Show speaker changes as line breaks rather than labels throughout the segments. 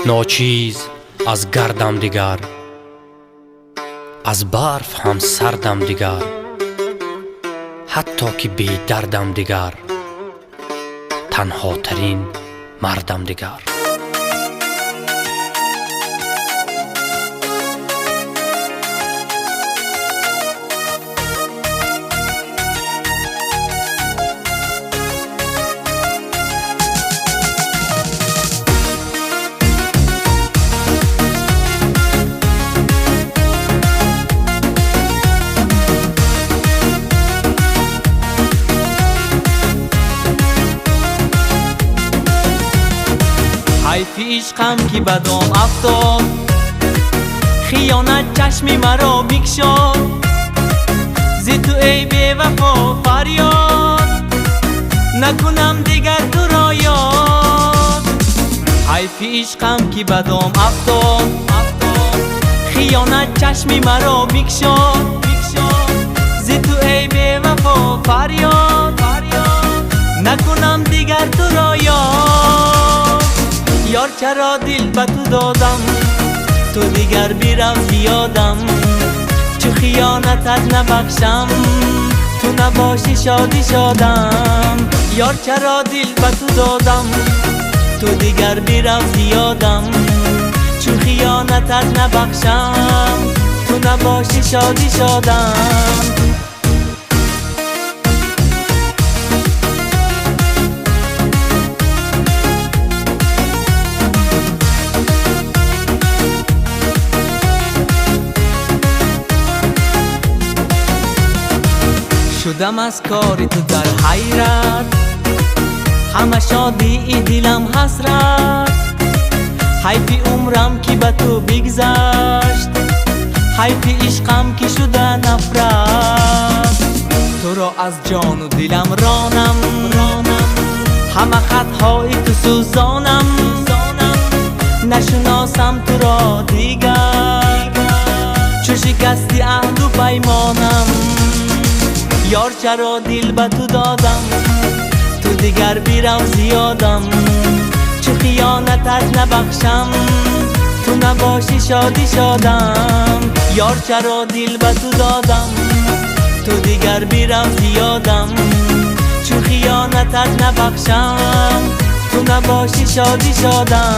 ناچیز از گردم دیگر، از برف هم سردم دیگر، حتی که بی دردم دیگر، تنها ترین مردم دیگر.
حیف عشقم که بدام افتاد، خیانت چشمی مرا بکشاد، زی تو ای بی وفا فریاد، نکنم دیگر تو را یاد. حیف عشقم که بدام افتاد، خیانت چشمی مرا بکشاد، زی تو ای بی وفا فریاد، نکنم دیگر تو را یاد. یار چرا دل به تو دادم، تو دیگر بیرم زیادم، چو خیانتت نبخشم، تو نباشی شادی شادم. یار چرا دل به تو دادم، تو دیگر بیرم زیادم، چو خیانتت نبخشم، تو نباشی شادی شادم. شدم از کار تو در حیرت، همه شادی ای دلم حسرت. حیف عمرم که به تو بگذشت، حیف عشقم که شده نفرت. تو را از جان و دلم رانم، همه خطهای تو سوزانم، نشناسم تو را دیگر، چو شکستی عهد و پیمانم. یار چرا دل به تو دادم، تو دیگر بیرم زیادم، چو خیانتت نبخشم، تو نباشی شادی شادم. یار چرا دل به تو دادم، تو دیگر بیرم زیادم، چو خیانتت نبخشم، تو نباشی شادی شادم.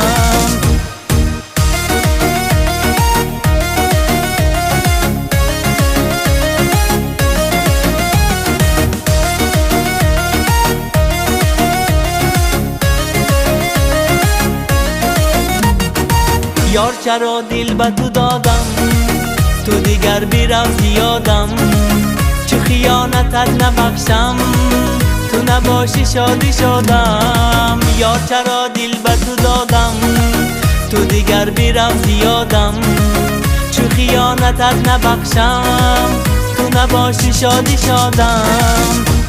یار چرا دل به تو دادم، تو دیگر بیرم زیادم، چو خیانتت نبخشم، تو نباشی شادی شادم. یار چرا دل به تو دادم، تو دیگر بیرم زیادم، چو خیانتت نبخشم، تو نباشی شادی شادم.